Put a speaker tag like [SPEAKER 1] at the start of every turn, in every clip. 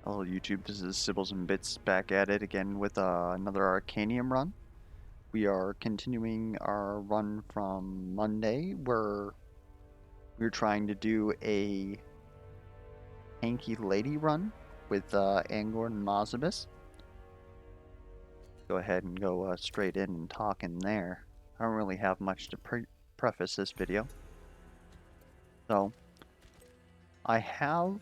[SPEAKER 1] Hello YouTube, this is Sibbles and Bits back at it again with another Arcanium run. We are continuing our run from Monday where we're trying to do a tanky lady run with Angor and Moze-Ang. Go ahead and go straight in and talk in there. I don't really have much to preface this video. So, I have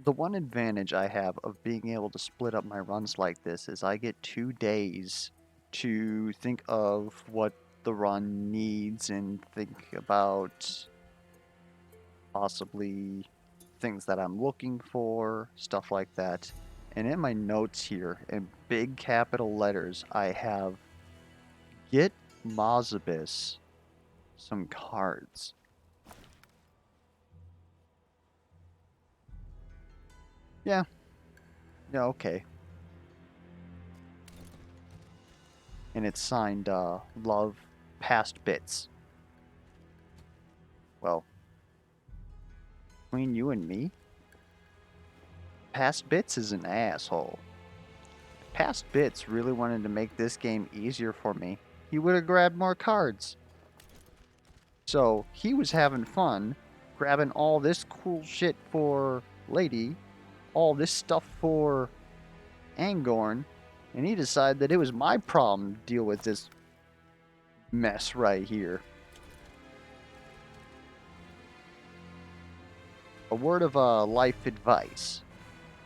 [SPEAKER 1] the one advantage I have of being able to split up my runs like this is I get 2 days to think of what the run needs and think about possibly things that I'm looking for, stuff like that. And in my notes here, in big capital letters, I have get Moze-Ang some cards. Yeah, okay. And it's signed Love Past Bitz. Well, between you and me, Past Bitz is an asshole. If Past Bitz really wanted to make this game easier for me, he would have grabbed more cards. So he was having fun grabbing all this cool shit for Lady, all this stuff for Angorn, and he decided that it was my problem to deal with this mess right here. A word of life advice.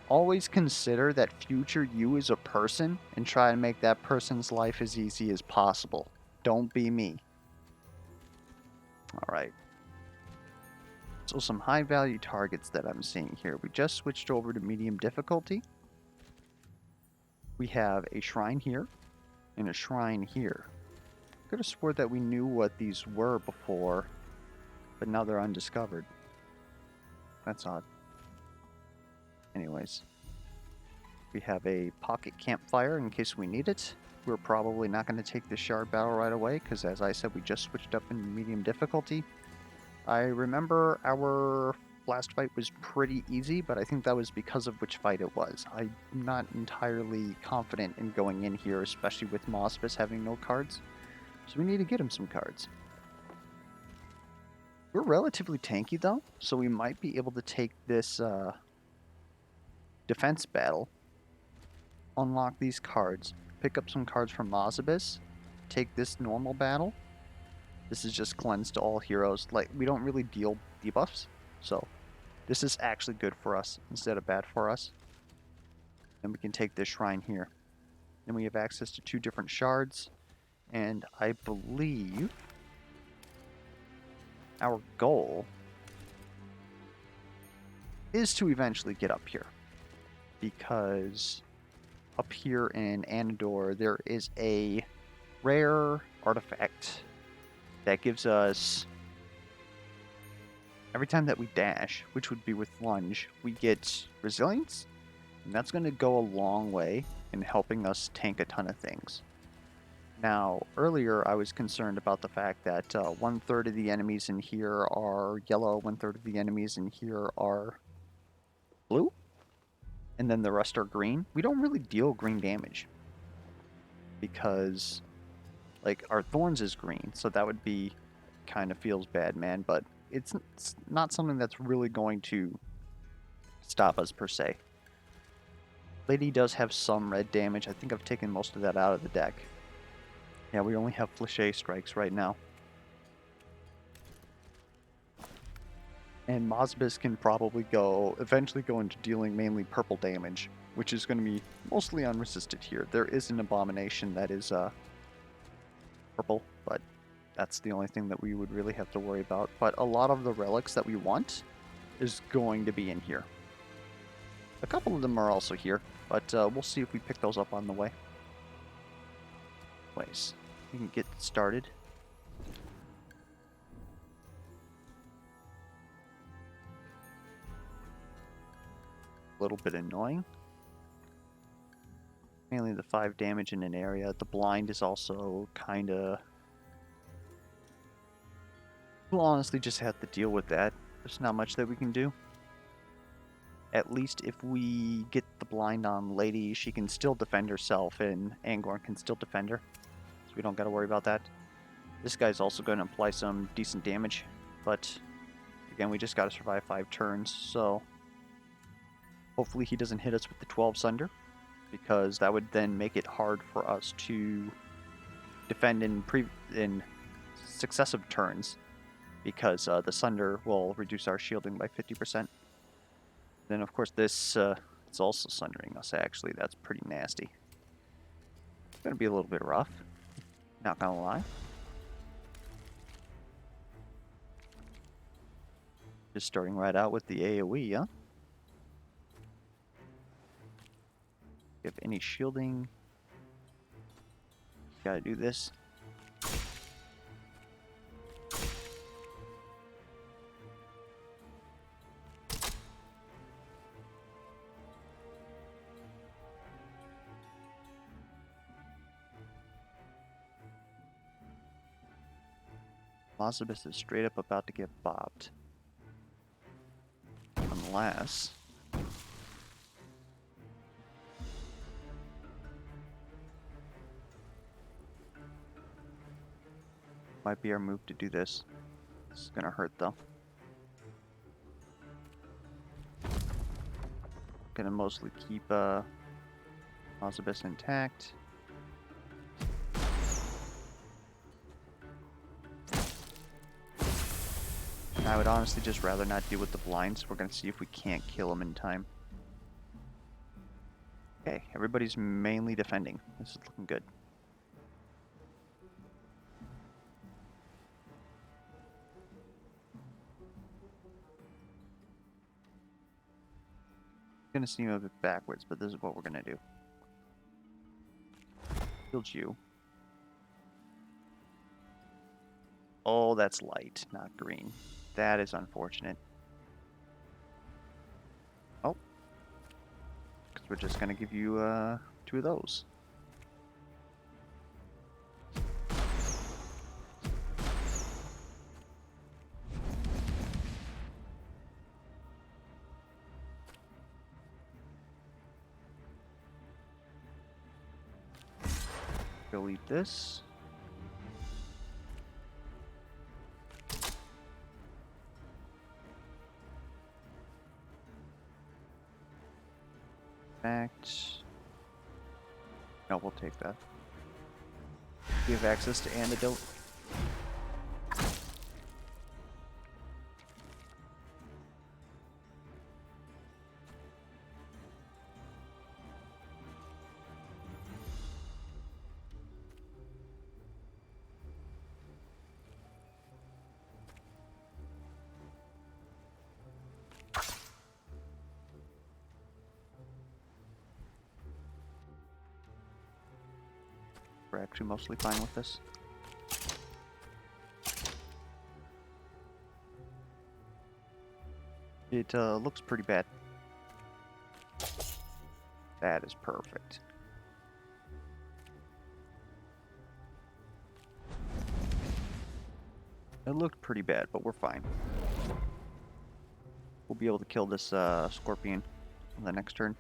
[SPEAKER 1] Always consider that future you is a person and try to make that person's life as easy as possible. Don't be me. Alright. So some high value targets that I'm seeing here. We just switched over to medium difficulty. We have a shrine here and a shrine here. Could have swore that we knew what these were before, but now they're undiscovered. That's odd. Anyways. We have a pocket campfire in case we need it. We're probably not going to take the shard battle right away because, as I said, we just switched up into medium difficulty. I remember our last fight was pretty easy, but I think that was because of which fight it was. I'm not entirely confident in going in here, especially with Moze-Ang having no cards. So we need to get him some cards. We're relatively tanky though, so we might be able to take this defense battle, unlock these cards, pick up some cards from Moze-Ang, take this normal battle. This is just cleanse to all heroes. Like, we don't really deal debuffs, so this is actually good for us instead of bad for us. And we can take this shrine here. Then we have access to 2 different shards, and I believe our goal is to eventually get up here, because up here in Anador there is a rare artifact that gives us, every time that we dash, which would be with lunge, we get resilience, and that's going to go a long way in helping us tank a ton of things. Now, earlier I was concerned about the fact that 1/3 of the enemies in here are yellow, 1/3 of the enemies in here are blue, and then the rest are green. We don't really deal green damage because, like, our thorns is green, so that would be, kind of feels bad, man, but it's not something that's really going to stop us per se. Lady does have some red damage. I think I've taken most of that out of the deck. Yeah, we only have Fléché strikes right now. And Moze-Ang can probably eventually go into dealing mainly purple damage, which is going to be mostly unresisted here. There is an abomination that is purple, but that's the only thing that we would really have to worry about. But a lot of the relics that we want is going to be in here. A couple of them are also here, but we'll see if we pick those up on the way. Anyways, we can get started. A little bit annoying. Mainly the 5 damage in an area. The blind is also kinda... We'll honestly just have to deal with that. There's not much that we can do. at least if we get the blind on Lady, she can still defend herself, and Angorn can still defend her. So we don't got to worry about that. This guy's also going to apply some decent damage, but again, we just got to survive 5 turns, so hopefully he doesn't hit us with the 12 Sunder, because that would then make it hard for us to defend in successive turns, because the Sunder will reduce our shielding by 50%. Then, of course, this it's also sundering us, actually. That's pretty nasty. It's going to be a little bit rough, not going to lie. Just starting right out with the AoE, huh? You have any shielding? Gotta do this. Moze-Ang is straight up about to get bopped. Unless... might be our move to do this. This is gonna hurt though. Gonna mostly keep Moze-Ang intact. I would honestly just rather not deal with the blinds. We're gonna see if we can't kill him in time. Okay, everybody's mainly defending. This is looking good. Gonna seem a bit backwards, but this is what we're gonna do. Shield you. Oh, that's light, not green. That is unfortunate. Oh. Because we're just gonna give you 2 of those. Delete this. Fact. No, we'll take that. We have access to antidote. We're actually mostly fine with this. It looks pretty bad. That is perfect. It looked pretty bad, but we're fine. We'll be able to kill this scorpion on the next turn.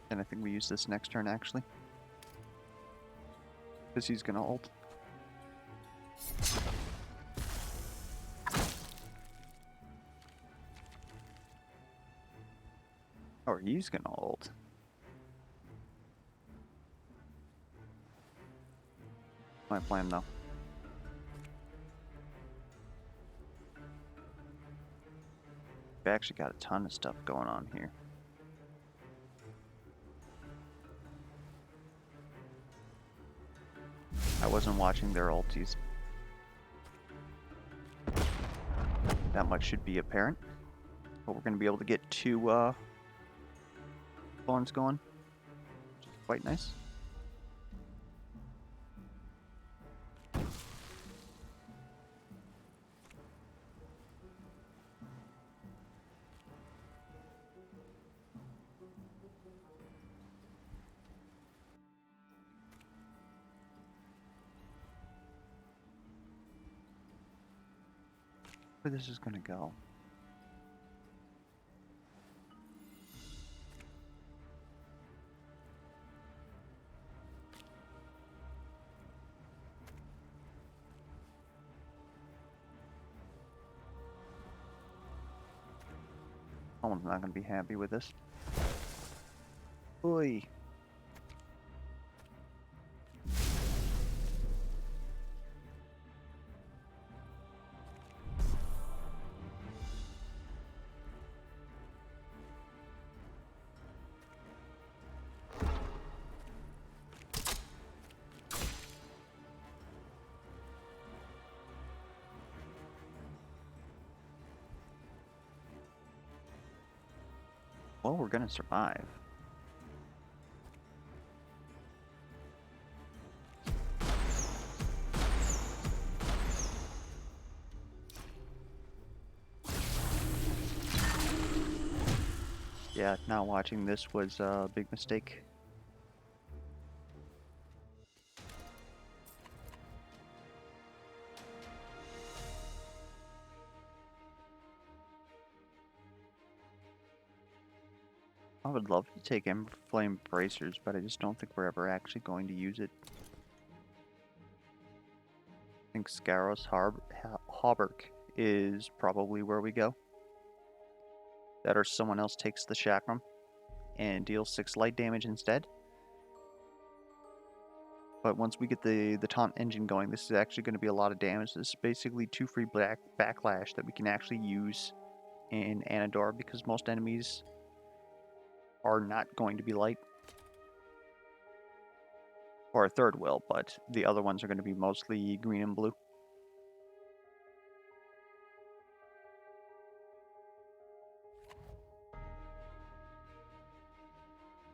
[SPEAKER 1] And I think we use this next turn, actually. Because he's gonna ult. Or he's gonna ult. My plan, though. We actually got a ton of stuff going on here. I wasn't watching their ultis. That much should be apparent. But we're going to be able to get 2 spawns going, which is quite nice. where this is gonna go. Someone's not gonna be happy with this. Oy. Well, we're gonna survive. Yeah, not watching this was a big mistake. I would love to take flame bracers, but I just don't think we're ever actually going to use it. I think Scaros Hauberk is probably where we go. That or someone else takes the chakram and deals 6 light damage instead. But once we get the taunt engine going, this is actually going to be a lot of damage. This is basically 2 free backlash that we can actually use in Anador because most enemies are not going to be light. Or a third will, but the other ones are going to be mostly green and blue.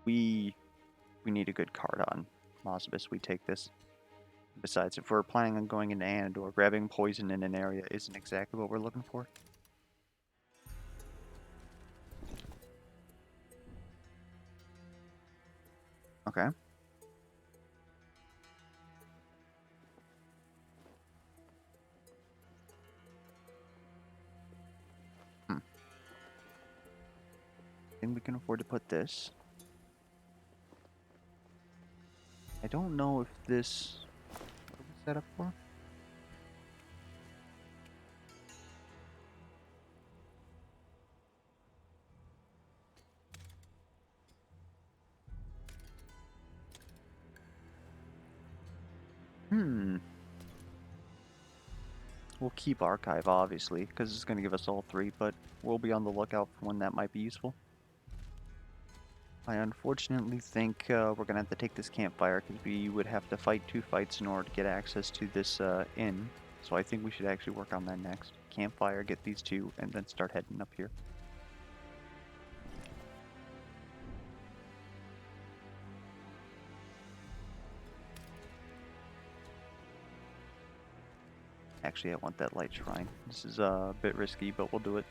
[SPEAKER 1] We need a good card on Moze-Ang. We take this. Besides, if we're planning on going into Anador, grabbing poison in an area isn't exactly what we're looking for. Okay. I think we can afford to put this. I don't know if this... What are we set up for? We'll keep Archive, obviously, because it's going to give us all 3, but we'll be on the lookout for one that might be useful. I unfortunately think we're going to have to take this campfire, because we would have to fight 2 fights in order to get access to this inn. So I think we should actually work on that next. Campfire, get these 2, and then start heading up here. Actually, I want that light shrine. This is a bit risky, but we'll do it.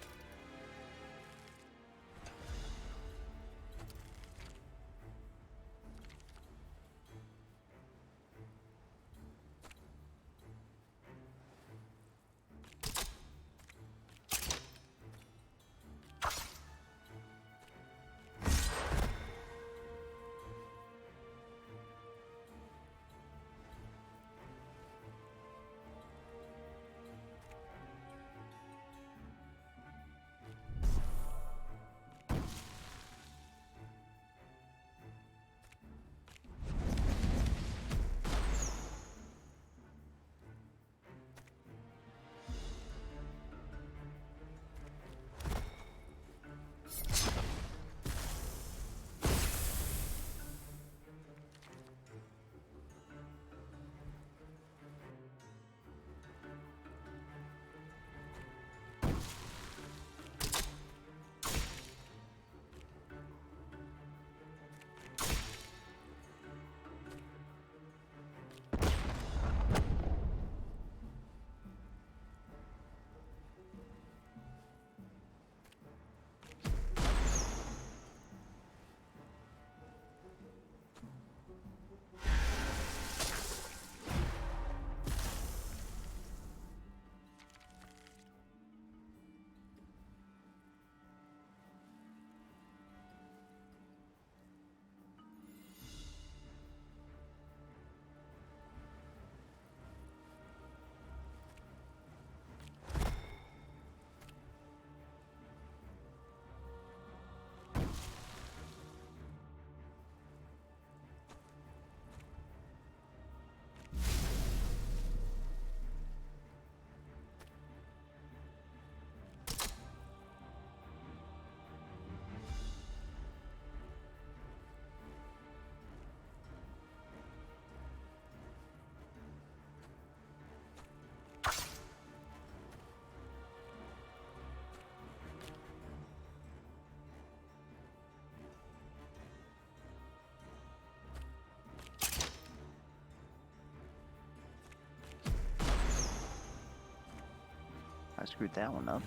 [SPEAKER 1] I screwed that one up.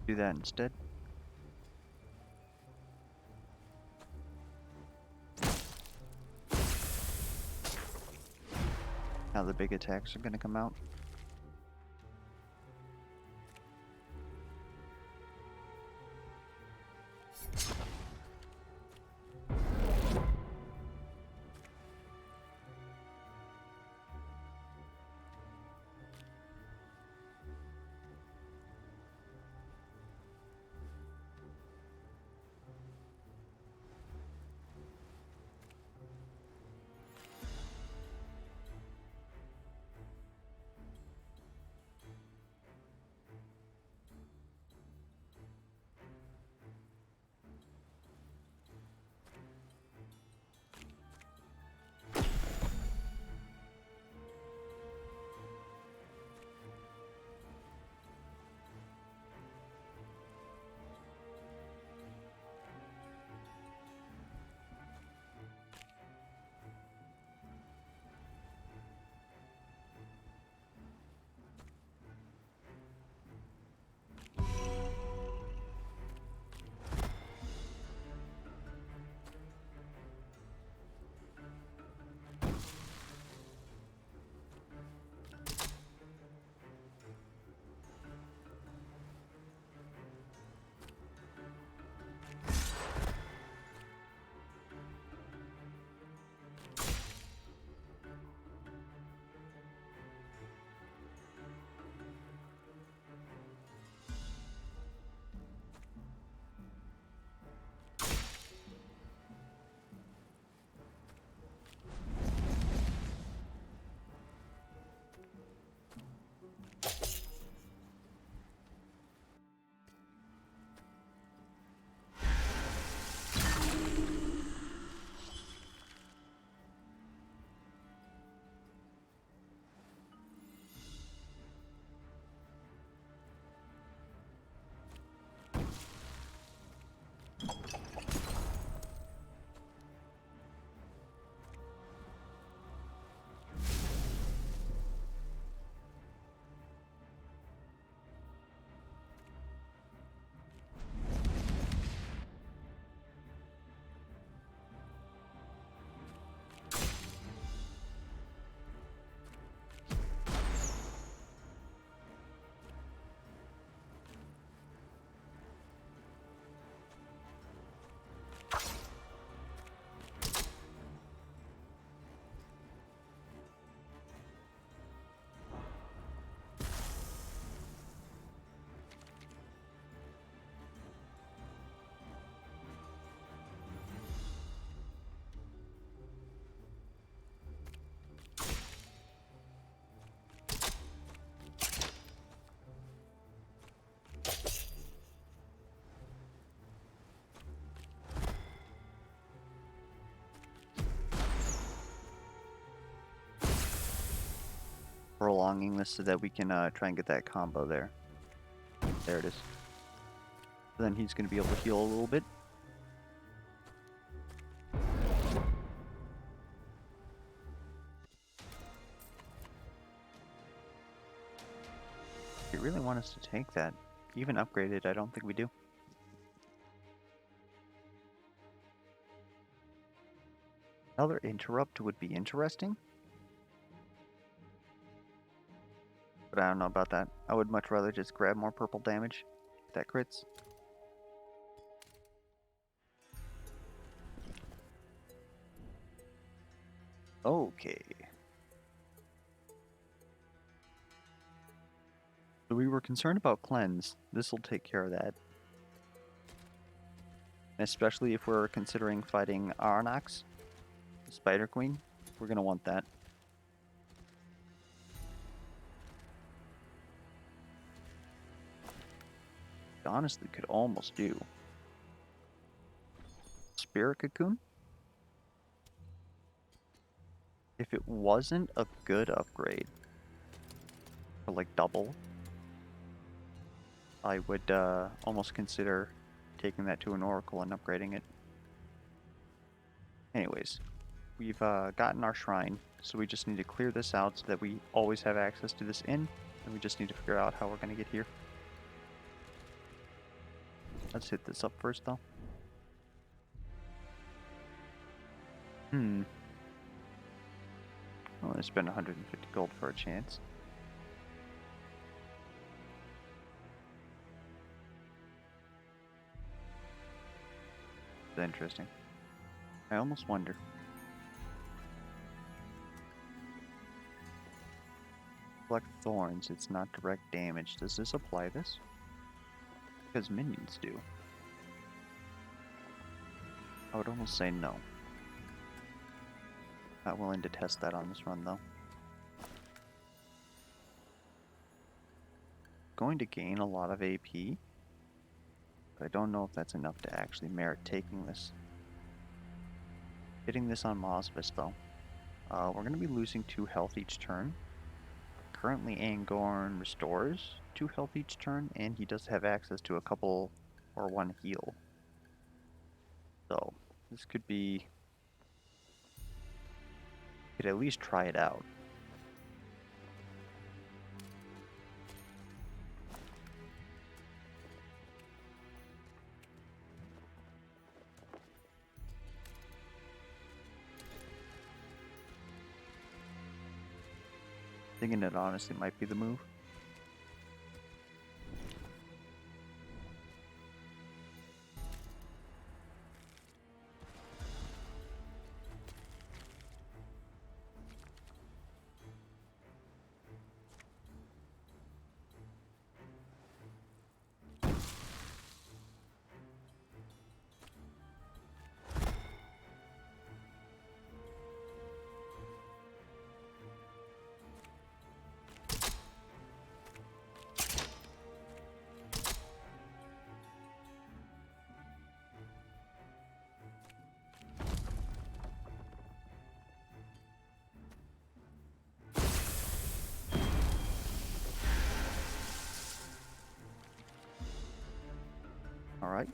[SPEAKER 1] Do that instead. Now the big attacks are going to come out. Prolonging this so that we can try and get that combo there. There it is. Then he's going to be able to heal a little bit. If you really want us to take that, even upgraded, I don't think we do. Another interrupt would be interesting. But I don't know about that. I would much rather just grab more purple damage. That crits. Okay. So we were concerned about cleanse. This will take care of that. Especially if we're considering fighting Arnox, the Spider Queen. We're going to want that. Honestly, could almost do Spirit Cocoon. If it wasn't a good upgrade, for like double, I would almost consider taking that to an Oracle and upgrading it. Anyways, we've gotten our shrine, so we just need to clear this out so that we always have access to this inn, And we just need to figure out how we're going to get here. Let's hit this up first, though. Well, I spent 150 gold for a chance. That's interesting. I almost wonder. Collect thorns, it's not direct damage. Does this apply this? Because minions do. I would almost say no. Not willing to test that on this run, though. Going to gain a lot of AP, but I don't know if that's enough to actually merit taking this. Hitting this on Moze-Ang, though. We're going to be losing 2 health each turn. Currently, Angorn restores 2 health each turn, and he does have access to a couple or 1 heal. So, this could be... could at least try it out. Thinking it honestly might be the move. Alright.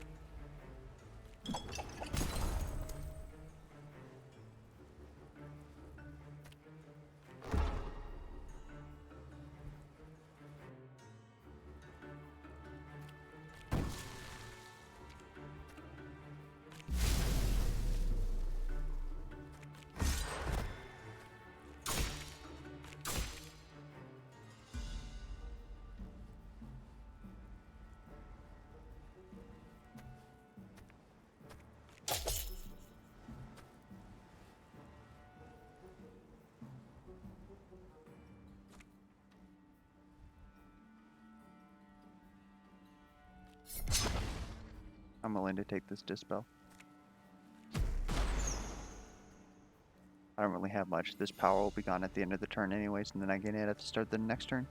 [SPEAKER 1] I'm willing to take this dispel. I don't really have much. This power will be gone at the end of the turn anyways, and then I gain it at the start of the next turn.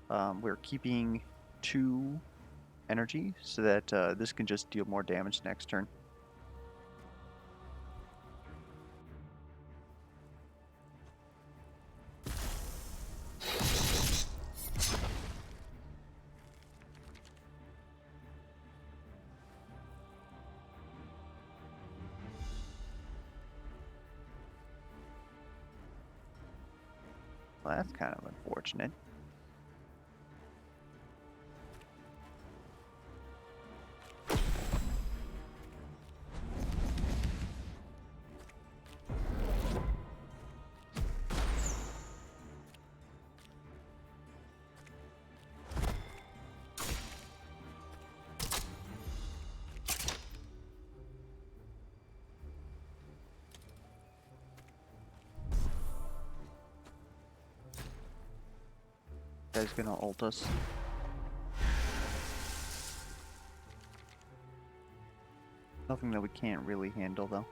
[SPEAKER 1] We're keeping 2 energy so that this can just deal more damage next turn. Well, that's kind of unfortunate. Guy's gonna ult us. Nothing that we can't really handle, though.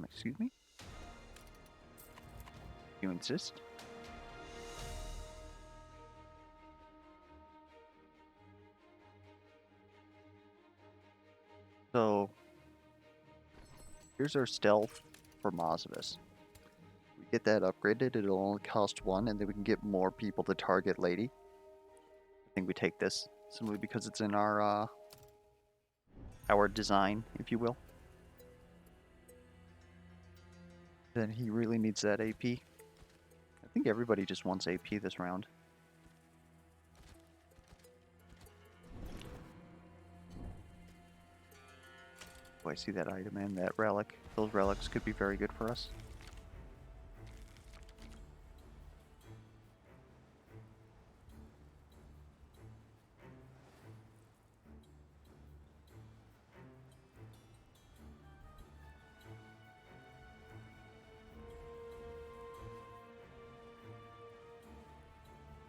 [SPEAKER 1] Excuse me? You insist? So here's our stealth for Moze-Ang. We get that upgraded, it'll only cost 1, and then we can get more people to target Lady. I think we take this, simply because it's in our design, if you will. Then he really needs that AP. I think everybody just wants AP this round. Oh, I see that item and that relic. Those relics could be very good for us.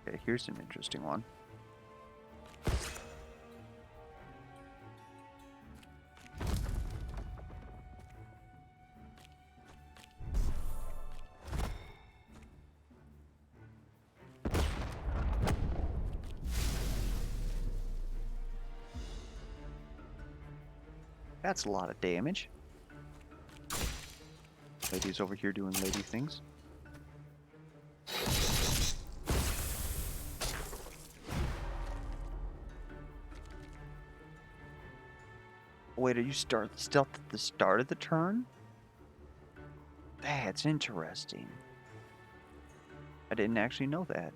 [SPEAKER 1] Okay, here's an interesting one. That's a lot of damage. Lady's over here doing lady things. Wait, are you stealth at the start of the turn? That's interesting. I didn't actually know that.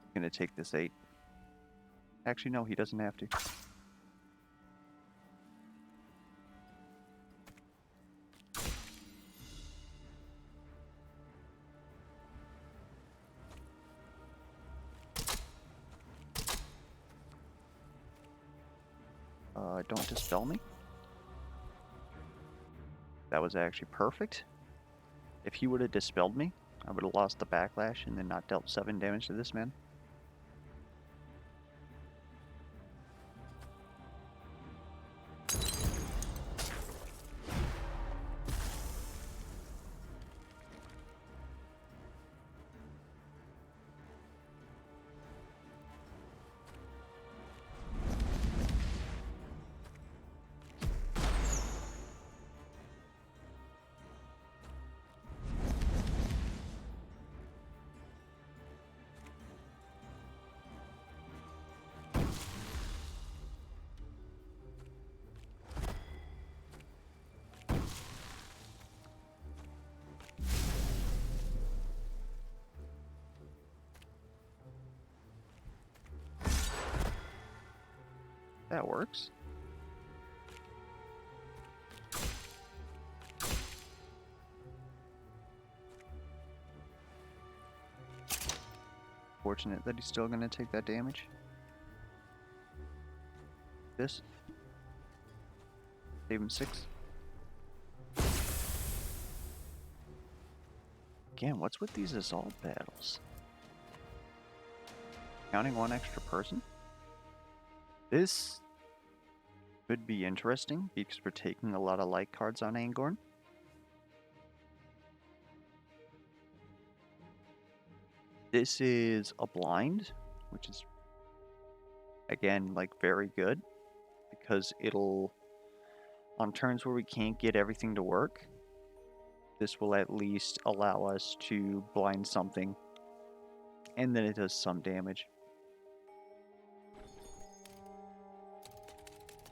[SPEAKER 1] I'm gonna take this 8. Actually, no, he doesn't have to. Don't dispel me. That was actually perfect. If he would have dispelled me, I would have lost the backlash and then not dealt 7 damage to this man. That works. Fortunate that he's still gonna take that damage. This. Save him 6. Again, what's with these assault battles? Counting 1 extra person? This could be interesting because we're taking a lot of light cards on Angorn. This is a blind, which is, again, like very good because it'll, on turns where we can't get everything to work, this will at least allow us to blind something, and then it does some damage.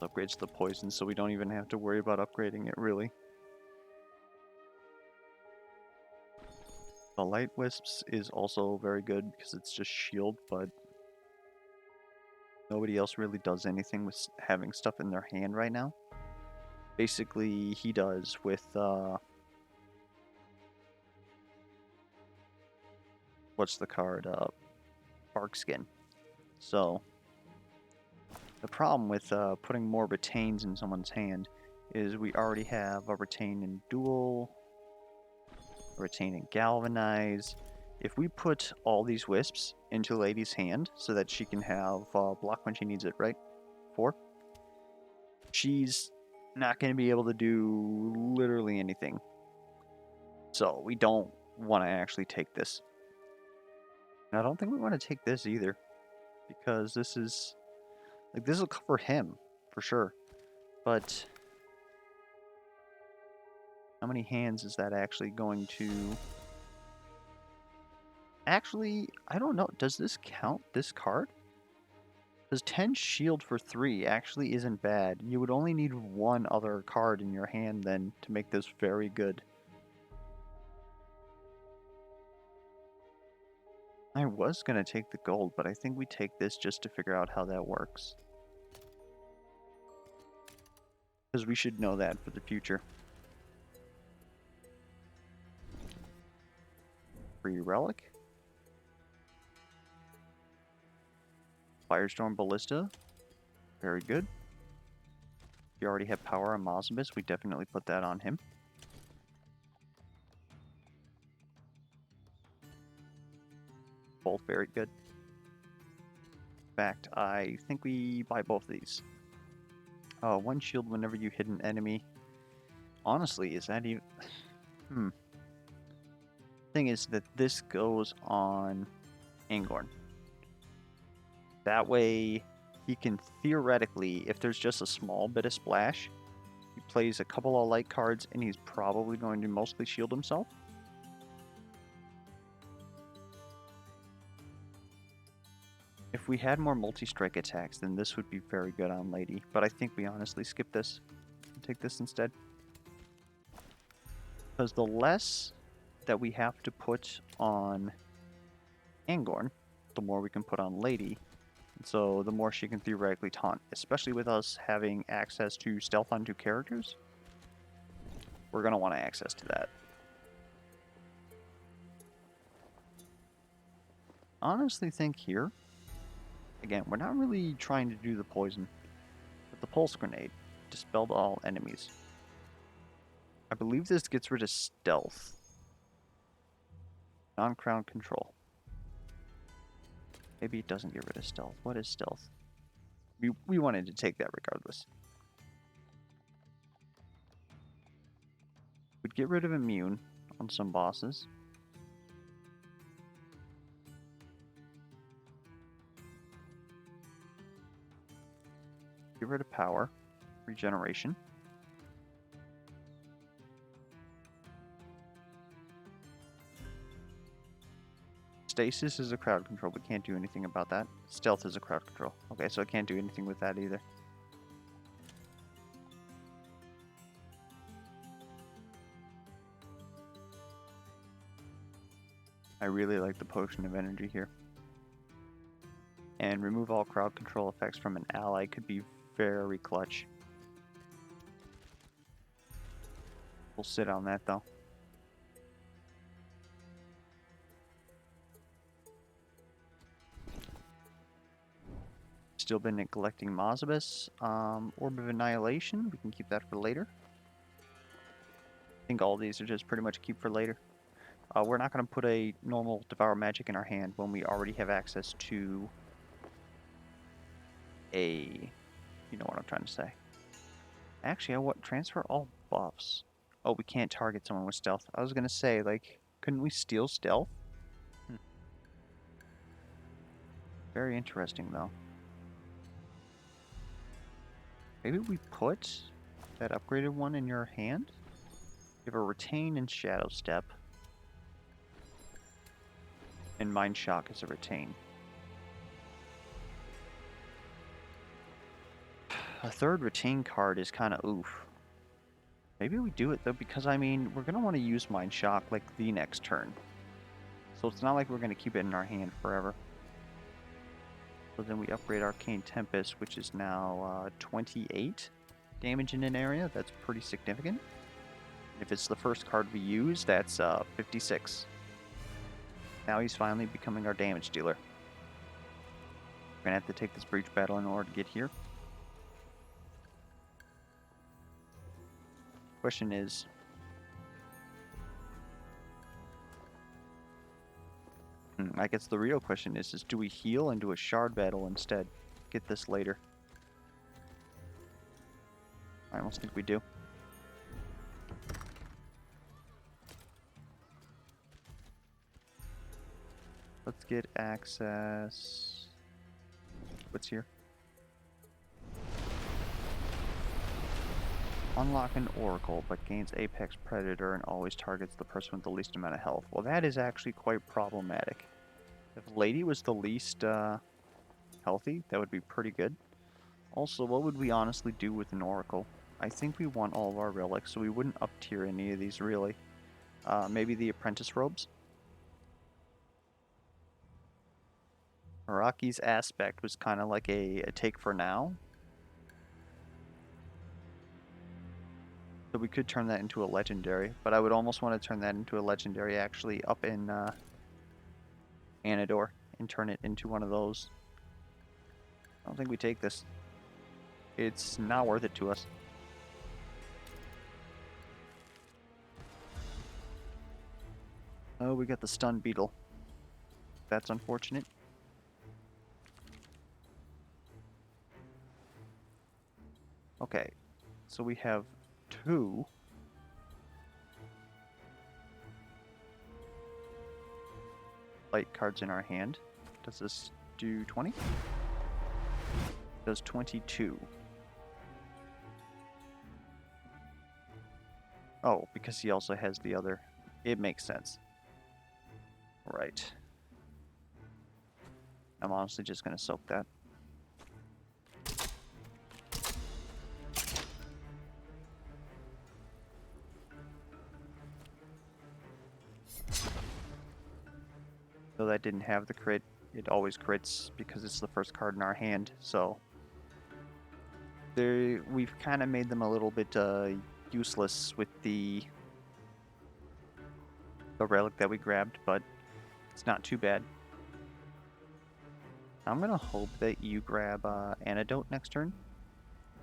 [SPEAKER 1] Upgrades the poison, so we don't even have to worry about upgrading it, really. The Light Wisps is also very good because it's just shield, but nobody else really does anything with having stuff in their hand right now. Basically, he does with, what's the card? Bark Skin. So, the problem with putting more retains in someone's hand is we already have a retain in duel, a retain in galvanize. If we put all these wisps into Lady's hand so that she can have block when she needs it, right? before. She's not going to be able to do literally anything. So we don't want to actually take this. And I don't think we want to take this either. Because this is... Like, this will cover him, for sure. But... how many hands is that actually going to... Actually, I don't know. Does this count, this card? Because 10 shield for 3 actually isn't bad. You would only need one other card in your hand then to make this very good. I was going to take the gold, but I think we take this just to figure out how that works. Because we should know that for the future. Free relic. Firestorm Ballista. Very good. You already have power on Moze-Ang-Lady. We definitely put that on him. Both very good. In fact, I think we buy both of these. One shield whenever you hit an enemy. Honestly, is that even... Thing is that this goes on Angorn. That way, he can theoretically, if there's just a small bit of splash, he plays a couple of light cards and he's probably going to mostly shield himself. If we had more multi-strike attacks, then this would be very good on Lady. But I think we honestly skip this and take this instead. Because the less that we have to put on Angorn, the more we can put on Lady. And so the more she can theoretically taunt, especially with us having access to stealth on 2 characters. We're going to want access to that. Honestly think here, again, we're not really trying to do the poison, but the pulse grenade dispelled all enemies. I believe this gets rid of stealth. Non-crown control. Maybe it doesn't get rid of stealth. What is stealth? We wanted to take that regardless. Would get rid of immune on some bosses. Get rid of power. Regeneration. Stasis is a crowd control. We can't do anything about that. Stealth is a crowd control. Okay, so I can't do anything with that either. I really like the potion of energy here. And remove all crowd control effects from an ally could be very clutch. We'll sit on that though. Still been neglecting Moze-Ang-Lady. Orb of Annihilation, we can keep that for later. I think all these are just pretty much keep for later. We're not going to put a normal Devour Magic in our hand when we already have access to a... You know what I'm trying to say. Actually, I want transfer all buffs. Oh, we can't target someone with stealth. I was going to say, like, couldn't we steal stealth? Very interesting, though. Maybe we put that upgraded one in your hand? You have a Retain and Shadow Step. And Mind Shock is a Retain. A third Retain card is kind of oof. Maybe we do it though, because I mean, we're going to want to use Mind Shock like the next turn. So it's not like we're going to keep it in our hand forever. So then we upgrade Arcane Tempest, which is now 28 damage in an area. That's pretty significant. If it's the first card we use, that's 56. Now he's finally becoming our damage dealer. We're going to have to take this breach battle in order to get here. Question is, I guess the real question is do we heal and do a shard battle instead? Get this later. I almost think we do. Let's get access. What's here? Unlock an oracle, but gains apex predator and always targets the person with the least amount of health. Well, that is actually quite problematic. If Lady was the least healthy, that would be pretty good. Also, what would we honestly do with an oracle? I think we want all of our relics, so we wouldn't up tier any of these really. Maybe the apprentice robes? Araki's aspect was kind of like a take for now. So we could turn that into a legendary, but I would almost want to turn that into a legendary actually up in Anador and turn it into one of those. I don't think we take this. It's not worth it to us. Oh, we got the stun beetle. That's unfortunate. Okay, so we have 2. Light cards in our hand. Does this do 20? Does 22. Oh, because he also has the other. It makes sense. Right. I'm honestly just going to soak that. Though that didn't have the crit, it always crits because it's the first card in our hand, so we've kind of made them a little bit useless with the relic that we grabbed, but it's not too bad. I'm gonna hope that you grab Antidote next turn.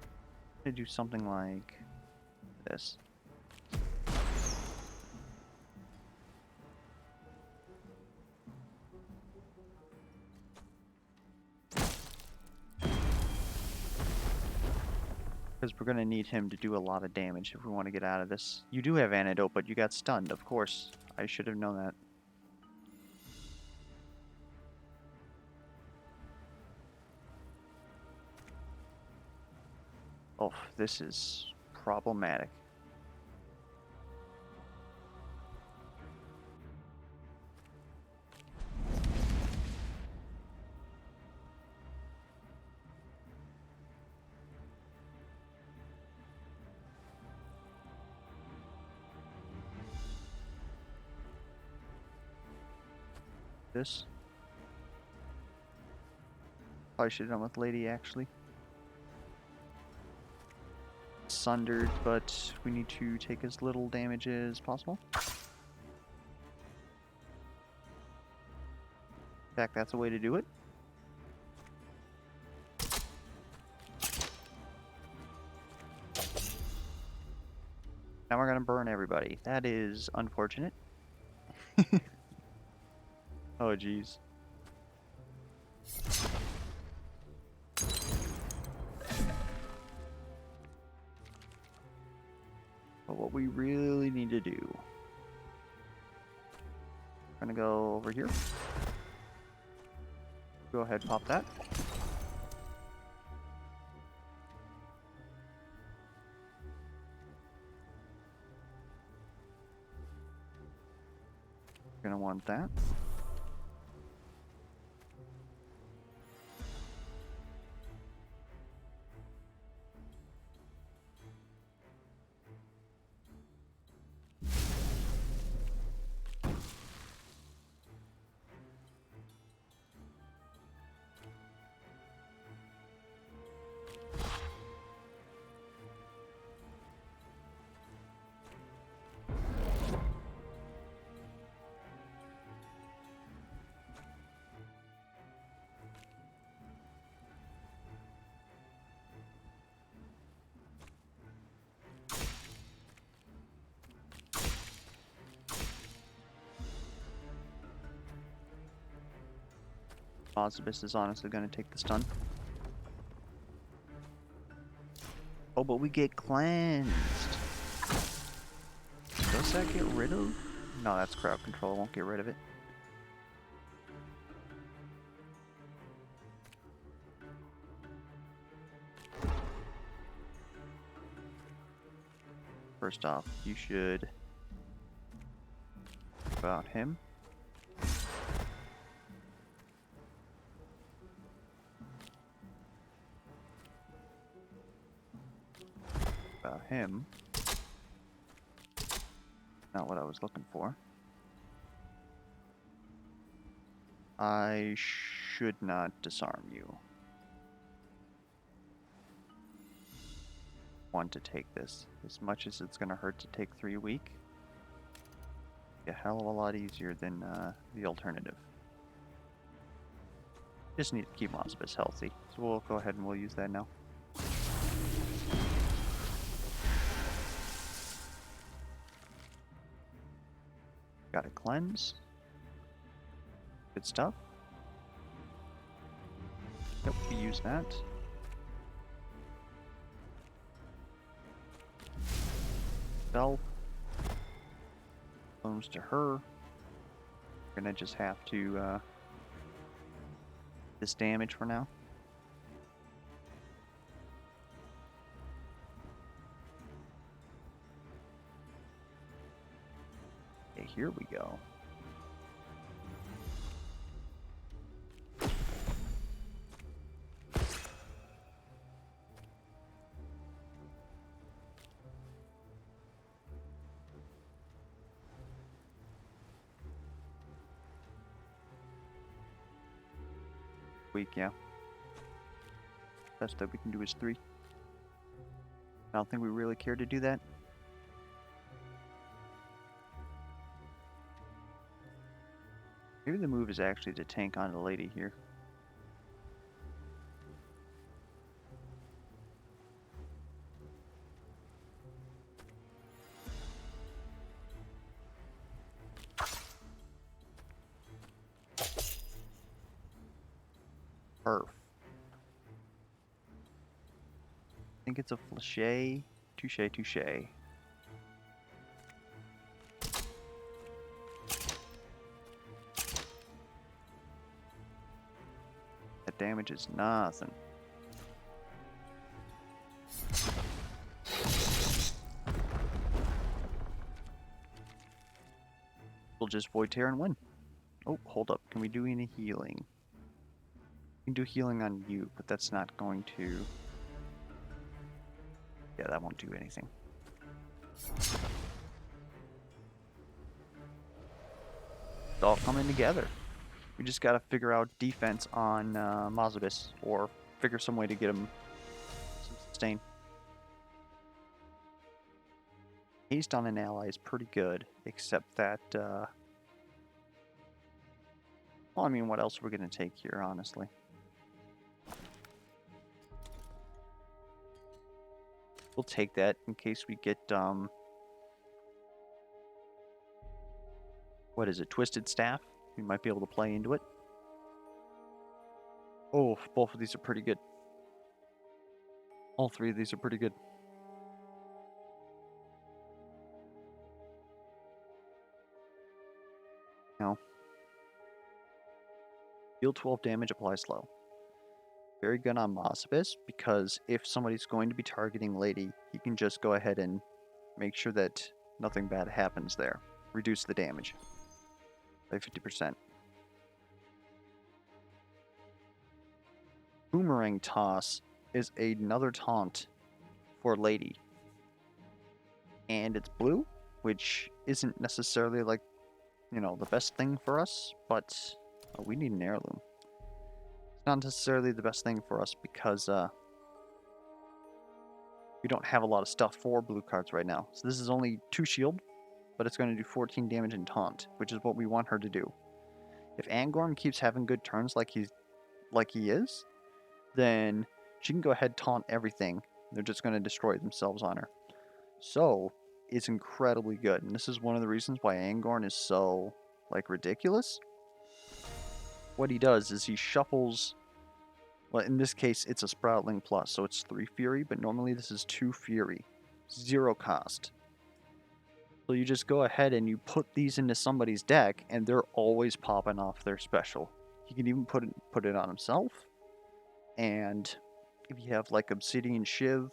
[SPEAKER 1] I'm gonna do something like this. Because we're gonna need him to do a lot of damage if we want to get out of this. You do have Antidote, but you got stunned, of course. I should have known that. Oh, this is problematic. This. Probably should have done with Lady, actually. Sundered, but we need to take as little damage as possible. In fact, that's a way to do it. Now we're gonna burn everybody. That is unfortunate. Oh, jeez. But what we really need to do... I'm gonna go over here. Go ahead, pop that. Gonna want that. Moze-Ang is honestly going to take the stun. Oh, but we get cleansed. Does that get rid of? No, that's crowd control. Won't get rid of it. First off, you should about him. About him. Not what I was looking for. I should not disarm you. Want to take this. As much as it's going to hurt to take 3 a week, a hell of a lot easier than the alternative. Just need to keep Moze-Ang healthy. So we'll go ahead and we'll use that now. Got a cleanse. Good stuff. Yep, we use that. Spell. Bones to her. We're gonna just have to this damage for now. Okay, here we go. Weak, yeah. Best that we can do is 3. I don't think we really care to do that. Maybe the move is actually to tank on the lady here. Perf. I think it's a flèche. Touche, touche. That damage is nothing. We'll just Void Tear and win. Oh, hold up. Can we do any healing? We can do healing on you, but that's not going to... Yeah, that won't do anything. It's all coming together. We just gotta figure out defense on Moze-Ang, or figure some way to get him some sustain. Haste on an ally is pretty good, except that, well, I mean, what else are we gonna take here, honestly? We'll take that in case we get, what is it, Twisted Staff? We might be able to play into it. Oh, both of these are pretty good. All 3 of these are pretty good. No. Deal 12 damage, apply slow. Very good on Moze-Ang, because if somebody's going to be targeting Lady, he can just go ahead and make sure that nothing bad happens there. Reduce the damage by 50%. Boomerang Toss is another taunt for Lady. And it's blue, which isn't necessarily like, you know, the best thing for us, but we need an heirloom. It's not necessarily the best thing for us because we don't have a lot of stuff for blue cards right now. So this is only 2 shield, but it's going to do 14 damage and taunt, which is what we want her to do. If Angorn keeps having good turns like he is, then she can go ahead and taunt everything. They're just going to destroy themselves on her. So it's incredibly good, and this is one of the reasons why Angorn is so like ridiculous. What he does is he shuffles Well, in this case, it's a Sproutling Plus, so it's 3 Fury, but normally this is 2 Fury. 0 cost. So you just go ahead and you put these into somebody's deck, and they're always popping off their special. He can even put it on himself. And if you have like Obsidian Shiv,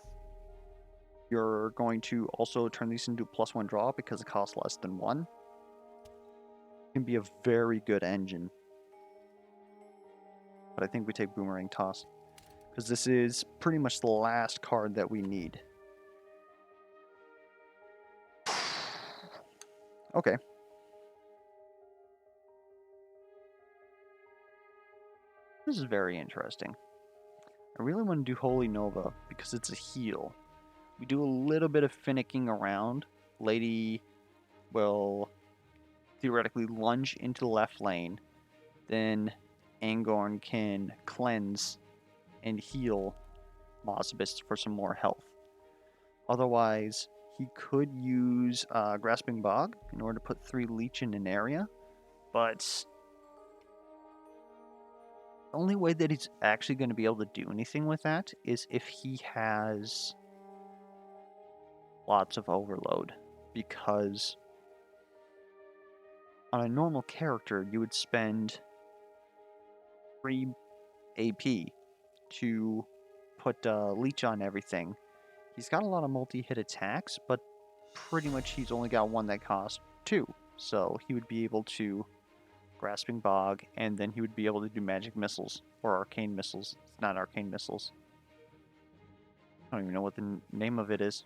[SPEAKER 1] you're going to also turn these into +1 draw because it costs less than 1. It can be a very good engine. But I think we take Boomerang Toss, because this is pretty much the last card that we need. Okay. This is very interesting. I really want to do Holy Nova because it's a heal. We do a little bit of finicking around. Lady will theoretically lunge into the left lane. Then Angorn can cleanse and heal Moze-Ang for some more health. Otherwise, he could use Grasping Bog in order to put 3 Leech in an area. But the only way that he's actually going to be able to do anything with that is if he has lots of overload. Because on a normal character, you would spend 3 AP to put Leech on everything. He's got a lot of multi-hit attacks, but pretty much he's only got one that costs 2. So he would be able to Grasping Bog, and then he would be able to do Magic Missiles, or Arcane Missiles. It's not Arcane Missiles. I don't even know what the name of it is.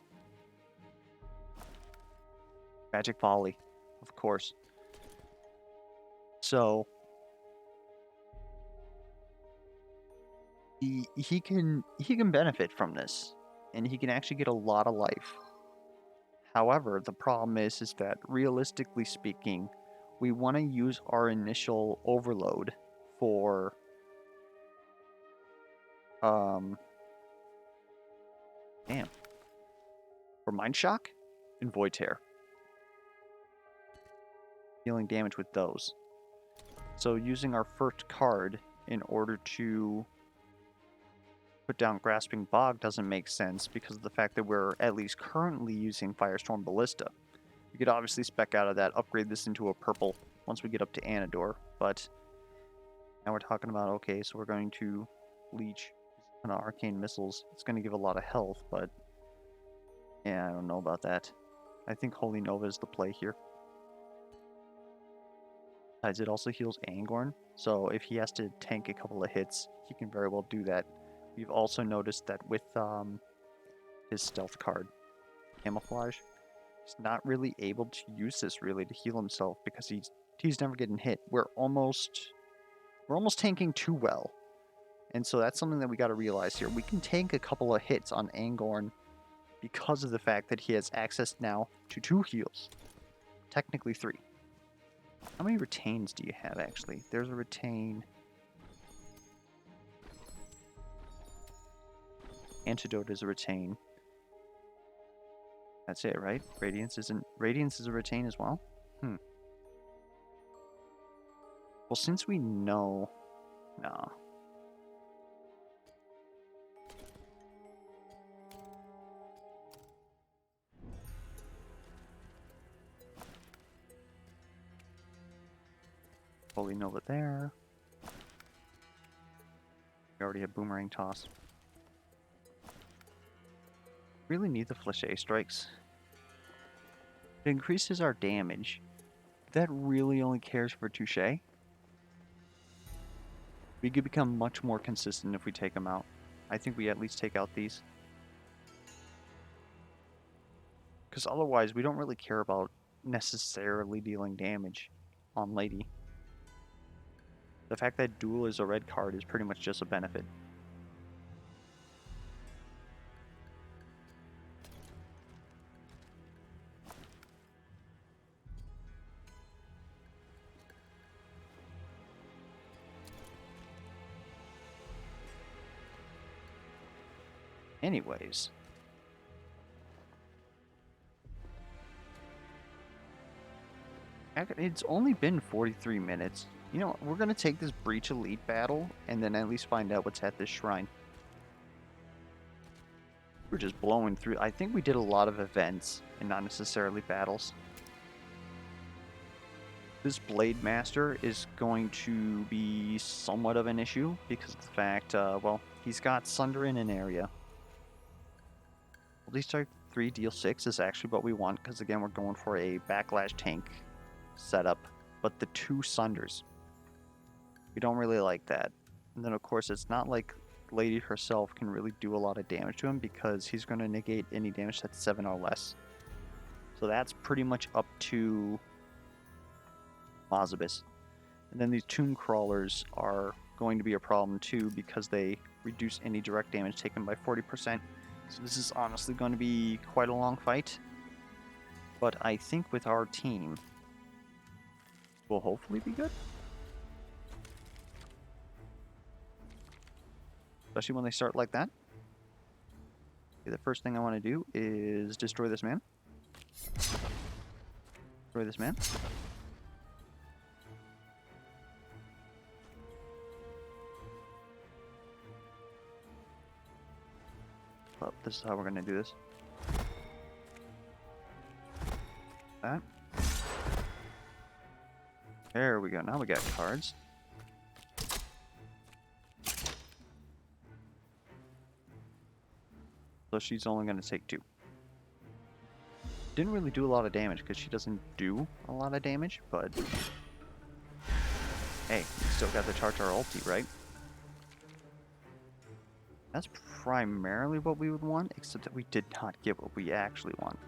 [SPEAKER 1] Magic Volley, of course. So he can benefit from this, and he can actually get a lot of life. However, the problem is that realistically speaking, we want to use our initial overload for for Mind Shock and Void Tear. Dealing damage with those. So using our first card in order to put down Grasping Bog doesn't make sense because of the fact that we're at least currently using Firestorm Ballista. We could obviously spec out of that, upgrade this into a purple once we get up to Anador, but now we're talking about, okay, so we're going to Leech on Arcane Missiles. It's going to give a lot of health, but yeah, I don't know about that. I think Holy Nova is the play here. Besides, it also heals Angorn, so if he has to tank a couple of hits, he can very well do that. We've also noticed that with his stealth card, Camouflage, he's not really able to use this really to heal himself because he's never getting hit. We're almost tanking too well, and so that's something that we got to realize here. We can tank a couple of hits on Angorn because of the fact that he has access now to 2 heals, technically 3. How many retains do you have, actually? There's a retain. Antidote is a retain. That's it, right? Radiance is a retain as well? Well, since we know... No. Holy Nova there. We already have Boomerang Toss. Really need the Fléché Strikes. It increases our damage. That really only cares for Touché. We could become much more consistent if we take them out. I think we at least take out these. Because otherwise, we don't really care about necessarily dealing damage on Lady. The fact that Duel is a red card is pretty much just a benefit. Anyways. It's only been 43 minutes. You know what? We're going to take this Breach Elite battle and then at least find out what's at this shrine. We're just blowing through. I think we did a lot of events and not necessarily battles. This Blade Master is going to be somewhat of an issue because of the fact, well, he's got Sunder in an area. At least our 3 deal 6 is actually what we want because, again, we're going for a backlash tank setup. But the 2 Sunders, we don't really like that. And then, of course, it's not like Lady herself can really do a lot of damage to him because he's going to negate any damage that's 7 or less. So that's pretty much up to Moze-Ang. And then these Tomb Crawlers are going to be a problem too because they reduce any direct damage taken by 40%. So this is honestly going to be quite a long fight. But I think with our team, we'll hopefully be good. Especially when they start like that. Okay, the first thing I want to do is destroy this man. Destroy this man. Well, this is how we're going to do this. That. There we go. Now we got cards. So she's only going to take 2. Didn't really do a lot of damage because she doesn't do a lot of damage, but hey, we still got the Tartar ulti, right? That's primarily what we would want, except that we did not get what we actually want.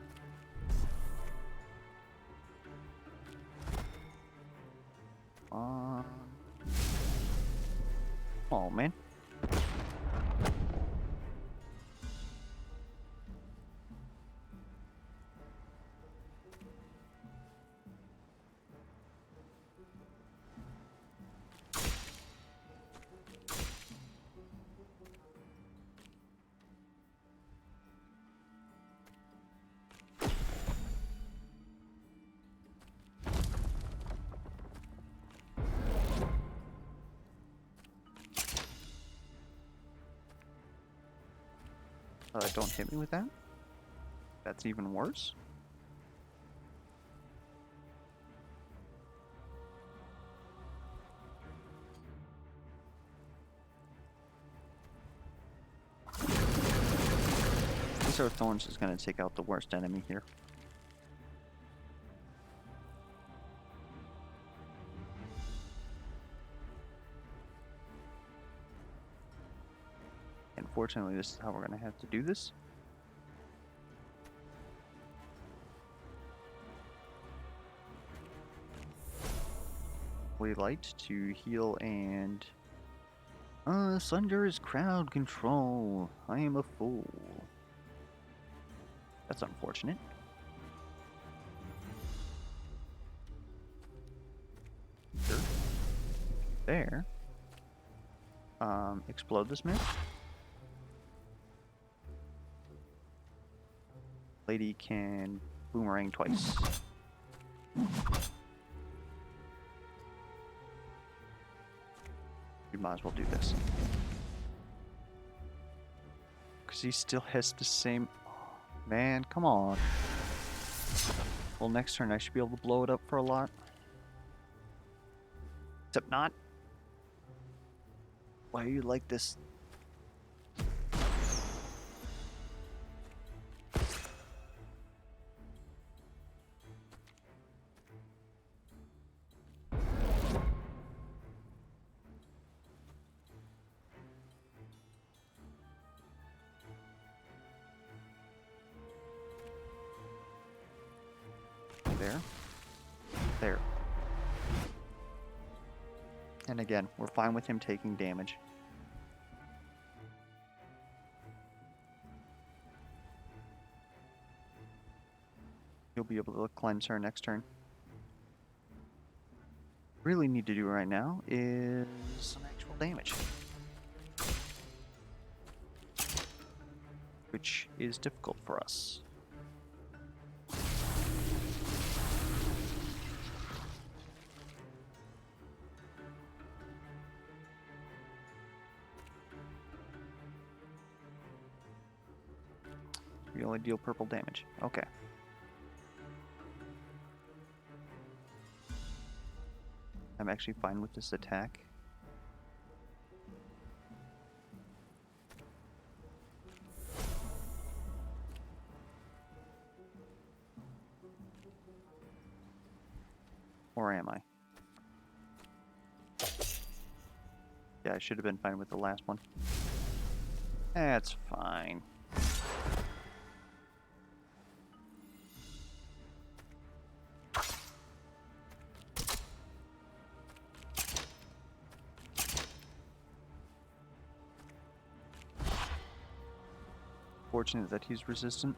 [SPEAKER 1] Oh, man. Don't hit me with that. That's even worse. This Earth Thorns is going to take out the worst enemy here. Unfortunately, this is how we're going to have to do this. Light to heal and... Sunder is crowd control. I am a fool. That's unfortunate. Sure. There. Explode this man. Lady can boomerang twice. We might as well do this. Because he still has the same... Oh, man, come on. Well, next turn I should be able to blow it up for a lot. Except not. Why are you like this? There. And again, we're fine with him taking damage. He'll be able to cleanse her next turn. Really need to do right now is some actual damage. Which is difficult for us. You only deal purple damage. Okay. I'm actually fine with this attack. Or am I? Yeah, I should have been fine with the last one. That's fine. Fortunate that he's resistant.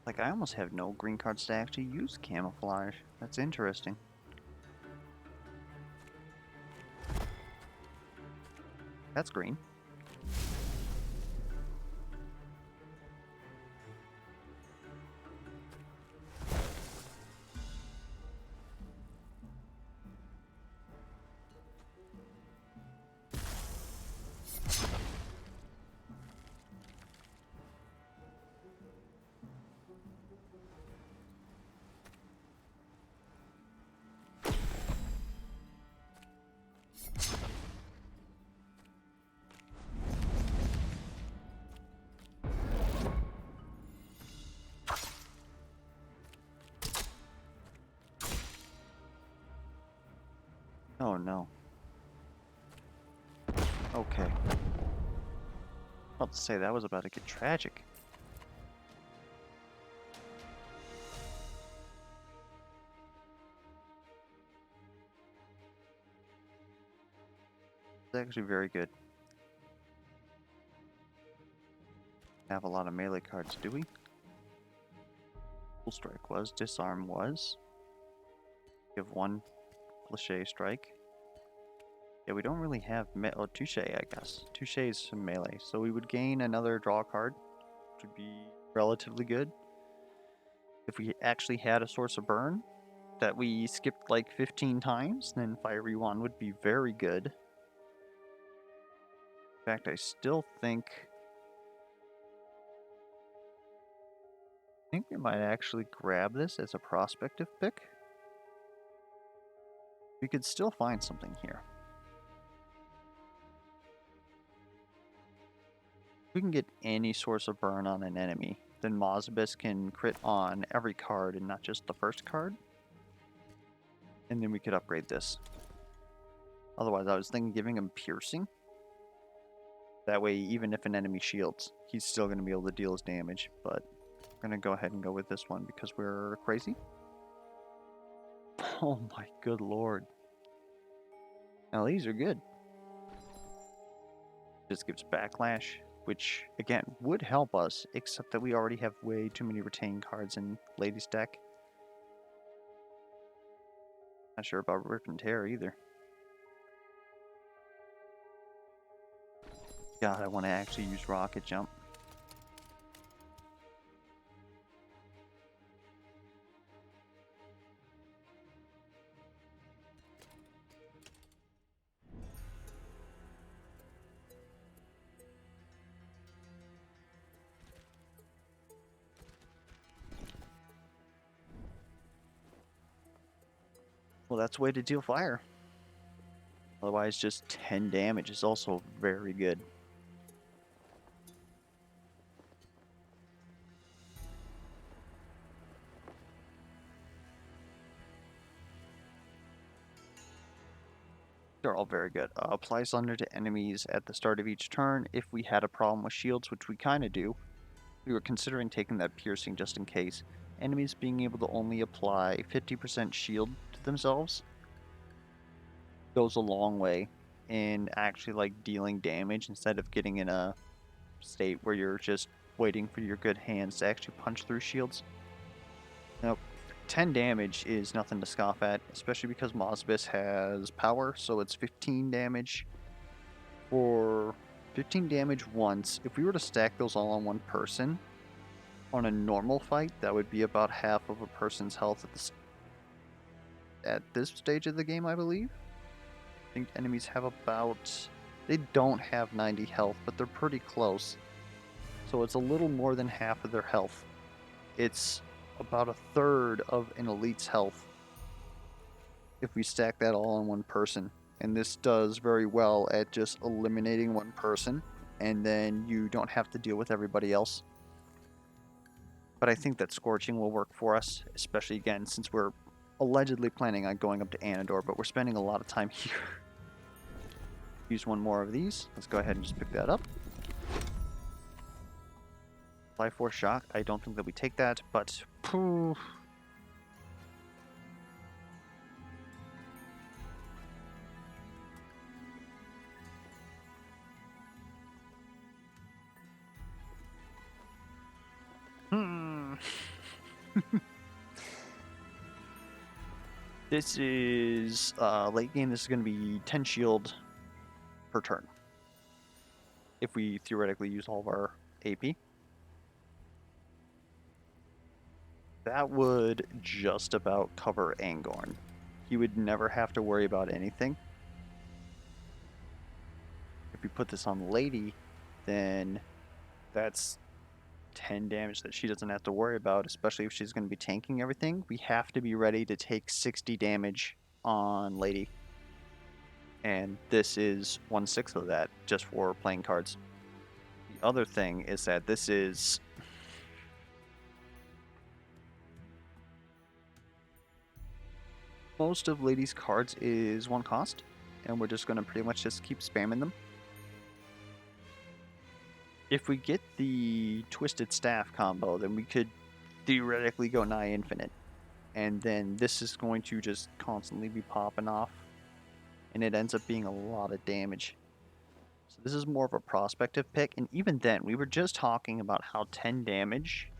[SPEAKER 1] Like, I almost have no green cards to actually use camouflage. That's interesting. That's green. Oh no. Okay. About to say that was about to get tragic. It's actually very good. Have a lot of melee cards, do we? Full strike was, disarm was. Give one cliché strike. Yeah, we don't really have oh, touche, I guess. Touche is some melee, so we would gain another draw card, which would be relatively good. If we actually had a source of burn that we skipped like 15 times, then Fiery Wand would be very good. In fact, I still think we might actually grab this as a prospective pick. We could still find something here. If we can get any source of burn on an enemy, then Moze-Ang can crit on every card and not just the first card. And then we could upgrade this. Otherwise, I was thinking giving him piercing. That way, even if an enemy shields, he's still going to be able to deal his damage. But we're going to go ahead and go with this one because we're crazy. Oh my good lord. Now these are good. This gives backlash, which again would help us, except that we already have way too many retain cards in Lady's deck. Not sure about Rip and Tear either. God, I want to actually use Rocket Jump. Well, that's a way to deal fire. Otherwise, just 10 damage is also very good. They're all very good. Apply Thunder to enemies at the start of each turn. If we had a problem with shields, which we kind of do, we were considering taking that piercing just in case. Enemies being able to only apply 50% shield to themselves goes a long way in actually like dealing damage instead of getting in a state where you're just waiting for your good hands to actually punch through shields. Now, 10 damage is nothing to scoff at, especially because Moze-Ang has power, so it's 15 damage. For 15 damage once, if we were to stack those all on one person, on a normal fight, that would be about half of a person's health at this stage of the game, I believe. I think enemies have about... They don't have 90 health, but they're pretty close. So it's a little more than half of their health. It's about a third of an elite's health if we stack that all on one person. And this does very well at just eliminating one person, and then you don't have to deal with everybody else. But I think that Scorching will work for us, especially again since we're allegedly planning on going up to Anador, but we're spending a lot of time here. Use one more of these. Let's go ahead and just pick that up. Apply Force Shock. I don't think that we take that, but... Poof. This is late game. This is going to be 10 shield per turn if we theoretically use all of our AP. That would just about cover Angorn. He would never have to worry about anything. If we put this on Lady, then that's 10 damage that she doesn't have to worry about, especially if she's going to be tanking everything. We have to be ready to take 60 damage on Lady. And this is 1/6 of that just for playing cards. The other thing is that this is... Most of Lady's cards is 1 cost, and we're just going to pretty much just keep spamming them. If we get the Twisted Staff combo, then we could theoretically go nigh infinite. And then this is going to just constantly be popping off. And it ends up being a lot of damage. So this is more of a prospective pick. And even then, we were just talking about how 10 damage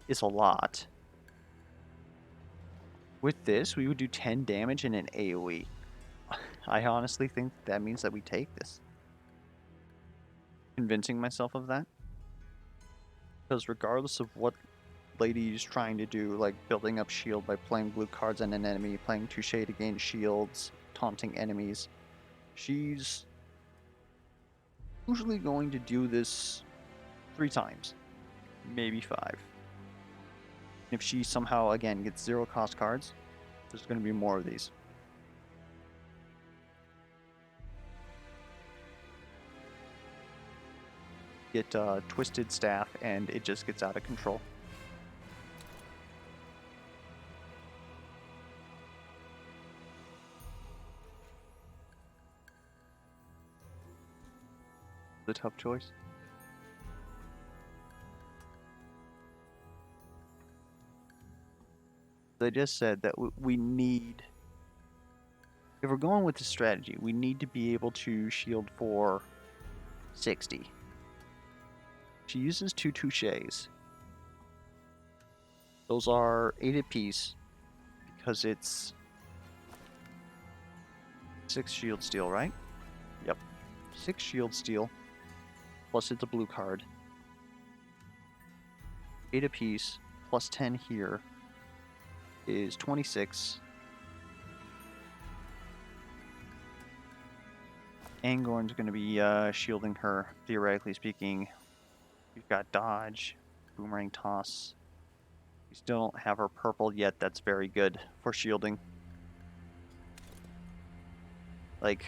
[SPEAKER 1] is a lot. With this, we would do 10 damage in an AoE. I honestly think that means that we take this. Convincing myself of that. Because regardless of what Lady's trying to do, like building up shield by playing blue cards on an enemy, playing Touche to gain shields, taunting enemies, she's usually going to do this 3 times, maybe 5. If she somehow, again, gets 0 cost cards, there's going to be more of these. Get Twisted Staff, and it just gets out of control. The tough choice. They just said that we need, if we're going with the strategy, we need to be able to shield for 60. She uses 2 touches. Those are 8 apiece because it's 6 shield steal, right? Yep. 6 shield steal, plus it's a blue card. 8 apiece, plus 10 here is 26. Angorn's going to be shielding her, theoretically speaking. We've got dodge, boomerang toss. We still don't have her purple yet. That's very good for shielding. Like,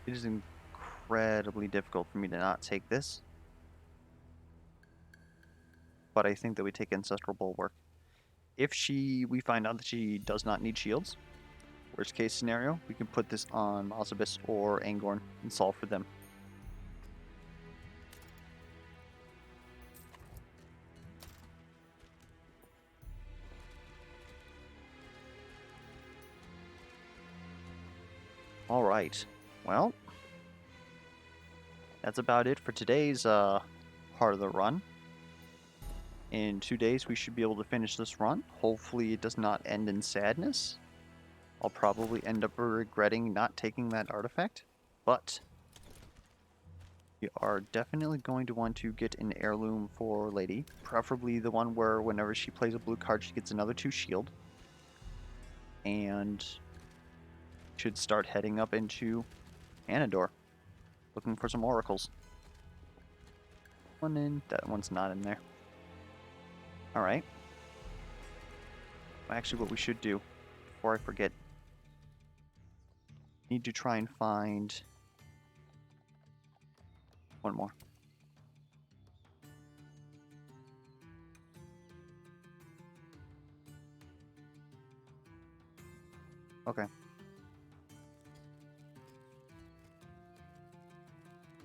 [SPEAKER 1] it is incredibly difficult for me to not take this. But I think that we take Ancestral Bulwark. If we find out that she does not need shields, worst case scenario, we can put this on Moze-Ang or Angorn and solve for them. Alright, well, that's about it for today's part of the run. In 2 days we should be able to finish this run. Hopefully it does not end in sadness. I'll probably end up regretting not taking that artifact, but we are definitely going to want to get an heirloom for Lady, preferably the one where whenever she plays a blue card she gets another 2 shield, and should start heading up into Anador, looking for some oracles. One in, that one's not in there. Alright. Actually, what we should do, before I forget, need to try and find one more. Okay.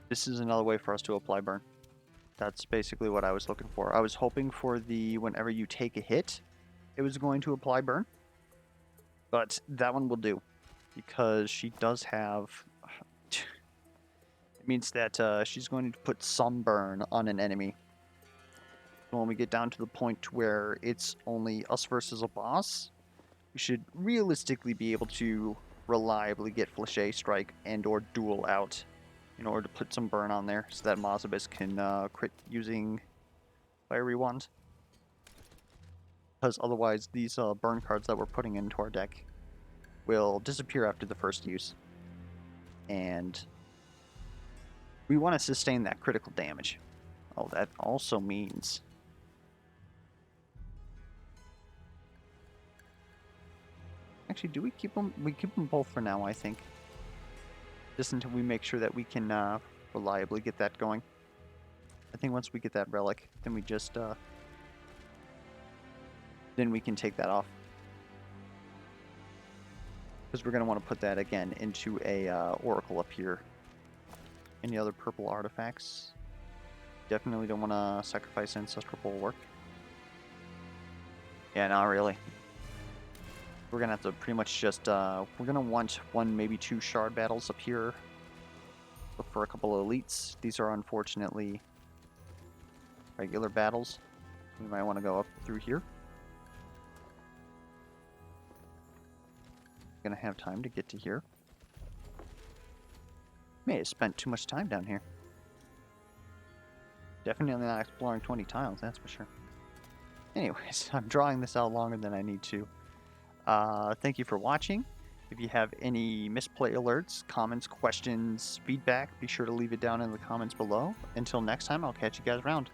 [SPEAKER 1] This is another way for us to apply burn. That's basically what I was looking for. I was hoping for the whenever you take a hit, it was going to apply burn. But that one will do, because she does have... it means that she's going to put some burn on an enemy. When we get down to the point where it's only us versus a boss, we should realistically be able to reliably get Flechet Strike and or Duel out in order to put some burn on there so that Moze-Ang can crit using Fiery Wand. Because otherwise these burn cards that we're putting into our deck will disappear after the first use. And we want to sustain that critical damage. Oh, that also means... actually, do we keep them? We keep them both for now, I think. Just until we make sure that we can reliably get that going. I think once we get that relic, then we just... then we can take that off. Because we're going to want to put that again into a oracle up here. Any other purple artifacts? Definitely don't want to sacrifice Ancestral Bulwark. Yeah, not really. We're going to have to pretty much just... we're going to want 1, maybe 2 shard battles up here. Look for a couple of elites. These are unfortunately regular battles. We might want to go up through here. Gonna have time to get to here. May have spent too much time down here. Definitely not exploring 20 tiles, that's for sure. Anyways, I'm drawing this out longer than I need to. Thank you for watching. If you have any misplay alerts, comments, questions, feedback, be sure to leave it down in the comments below. Until next time, I'll catch you guys around.